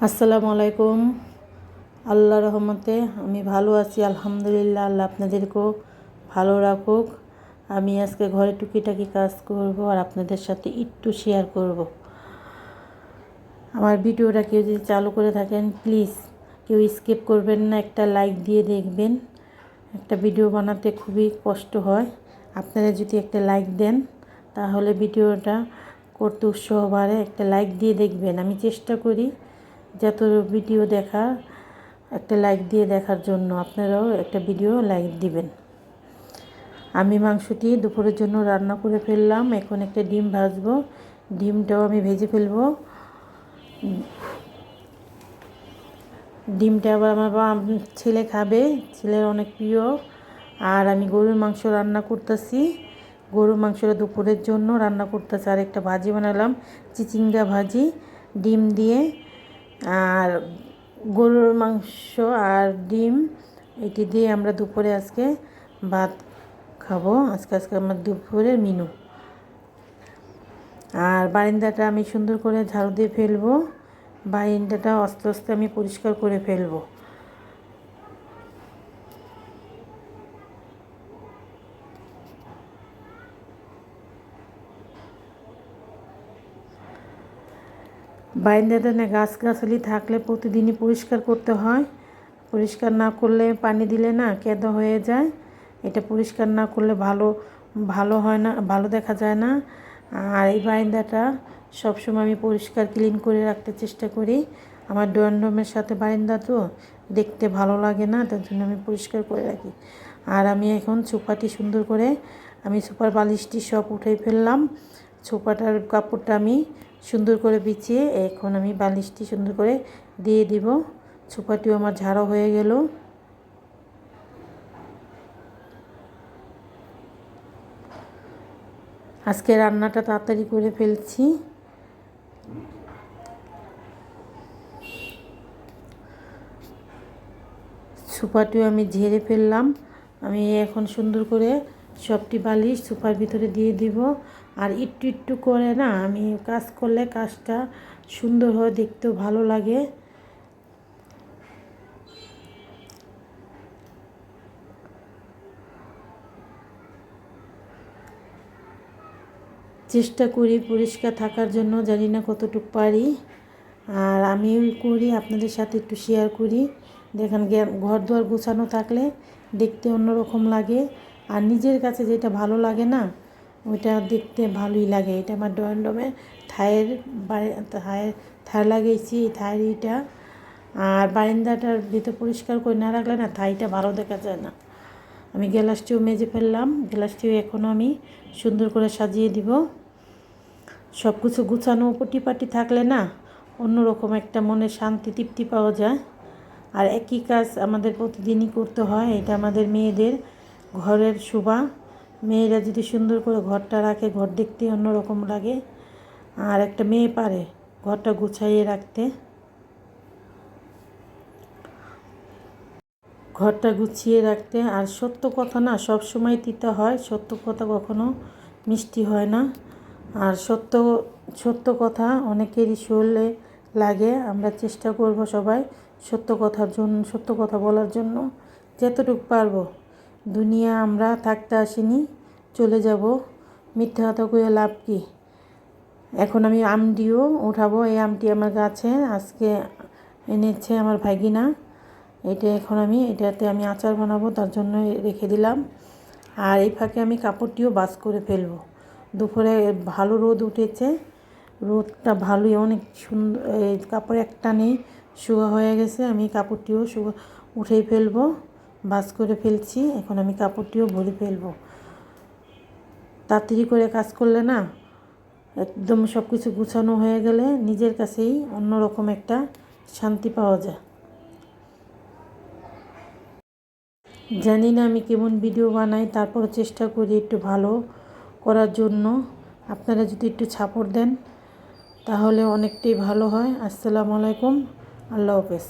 আসসালামু আলাইকুম। আল্লাহ রহমতে আমি ভালো আছি, আলহামদুলিল্লাহ। আল্লাহ আপনাদেরকেও ভালো রাখুক। আমি আজকে ঘরে টুকিটাকি কাজ করব আর আপনাদের সাথে একটু শেয়ার করব। আমার ভিডিওটা কেউ যদি চালু করে থাকেন, প্লিজ কেউ স্কিপ করবেন না, একটা লাইক দিয়ে দেখবেন। একটা ভিডিও বানাতে খুবই কষ্ট হয়, আপনারা যদি একটা লাইক দেন তাহলে ভিডিওটা করতে উৎসাহ বাড়ে। একটা লাইক দিয়ে দেখবেন। আমি চেষ্টা করি যত ভিডিও দেখার একটা লাইক দিয়ে দেখার জন্য, আপনারাও একটা ভিডিও লাইক দিবেন। আমি মাংসটি দুপুরের জন্য রান্না করে ফেললাম। এখন একটা ডিম ভাজবো, ডিমটাও আমি ভেজে ফেলবো। ডিমটা আবার আমার ছেলে খাবে, ছেলের অনেক প্রিয়। আর আমি গরুর মাংস রান্না করতেছি, গরুর মাংসটা দুপুরের জন্য রান্না করতেছি। আর একটা ভাজি বানালাম, চিচিঙ্গা ভাজি ডিম দিয়ে। আর গরুর মাংস আর ডিম এটি দিয়ে আমরা দুপুরে আজকে ভাত খাবো। আজকে আমার দুপুরের মেনু। আর বারান্দাটা আমি সুন্দর করে ঝাড়ু দিয়ে ফেলবো। বারান্দাটা আস্তে আস্তে আমি পরিষ্কার করে ফেলবো। বারান্দাটা না গাছগাছালি থাকলে প্রতিদিনই পরিষ্কার করতে হয়। পরিষ্কার না করলে, পানি দিলে না কেদা হয়ে যায়। এটা পরিষ্কার না করলে ভালো হয় না, ভালো দেখা যায় না। আর এই বারান্দাটা সবসময় আমি পরিষ্কার ক্লিন করে রাখতে চেষ্টা করি। আমার ড্রয়িং রুমের সাথে বারান্দা তো দেখতে ভালো লাগে না, তার জন্য আমি পরিষ্কার করে রাখি। আর আমি এখন সোফাটি সুন্দর করে, আমি সোফার বালিশটি সব উঠে ফেললাম। সোফাটার কাপড়টা আমি সুন্দর করে বিছিয়ে এখন আমি বালিশটি সুন্দর করে দিয়ে দিব। সোফাটিও আমার ঝাড়া হয়ে গেল। আজকে রান্নাটা তাড়াতাড়ি করে ফেলছি। সোফাটিও আমি ঝেড়ে ফেললাম। আমি এখন সুন্দর করে সবটি বালিশ সোফার ভিতরে দিয়ে দিব। আর একটু একটু করে না আমি কাজ করলে কাজটা সুন্দর হয়, দেখতেও ভালো লাগে। চেষ্টা করি পরিষ্কার থাকার জন্য, জানি না কতটুকু পারি। আর আমিও করি, আপনাদের সাথে একটু শেয়ার করি। দেখেন ঘর দুয়ার গোছানো থাকলে দেখতে অন্যরকম লাগে। আর নিজের কাছে যেটা ভালো লাগে না, ওইটা দেখতে ভালোই লাগে। এটা আমার ড্রয়িং রুমে থায়ের থাই লাগিয়েছি, এই থাইটা। আর বারান্দাটার ভিতর পরিষ্কার করে না রাখলে না থাইটা ভালো দেখা যায় না। আমি গ্লাসটিও মেজে ফেললাম, গ্লাসটিও এখনও আমি সুন্দর করে সাজিয়ে দিব। সব কিছু গুছানো পটিপাটি থাকলে না অন্যরকম একটা মনে শান্তি তৃপ্তি পাওয়া যায়। আর একই কাজ আমাদের প্রতিদিনই করতে হয়, এটা আমাদের মেয়েদের ঘরের শোভা। মেয়েরা যদি সুন্দর করে ঘরটা রাখে, ঘর দেখতে অন্যরকম লাগে। আর একটা মেয়ে পারে ঘরটা গুছাইয়ে রাখতে। ঘরটা গুছিয়ে রাখতে। আর সত্য কথা না সব সময় তিতা হয়, সত্য কথা কখনো মিষ্টি হয় না। আর সত্য কথা অনেকেরই শরীরে লাগে। আমরা চেষ্টা করব সবাই সত্য কথা বলার জন্য যতটুকু পারবো। দুনিয়া আমরা থাকতে আসিনি, চলে যাব। মিথ্যা কথা কয়ে লাভ কি। এখন আমি আমটিও উঠাবো। এই আমটি আমার গাছে আজকে এনেছে আমার ভাগিনা। এটাতে আমি আচার বানাবো, তার জন্য রেখে দিলাম। আর এই ফাঁকে আমি কাপড়টিও বাস করে ফেলবো। দুপুরে ভালো রোদ উঠেছে, রোদটা ভালোই অনেক সুন্দর। এই কাপড় একটা নেই, শুকা হয়ে গেছে। আমি কাপড়টিও উঠেই ফেলবো, বাস করে ফেলছি। এখন আমি কাপড়টিও ভরে ফেলবো। তাড়াতাড়ি করে কাজ করলে না একদম সব কিছু গুছানো হয়ে গেলে নিজের কাছেই অন্যরকম একটা শান্তি পাওয়া যায়। জানি না আমি কেমন ভিডিও বানাই, তারপরও চেষ্টা করি একটু ভালো করার জন্য। আপনারা যদি একটু সাপোর্ট দেন তাহলে অনেকটাই ভালো হয়। আসসালামু আলাইকুম, আল্লাহ হাফেজ।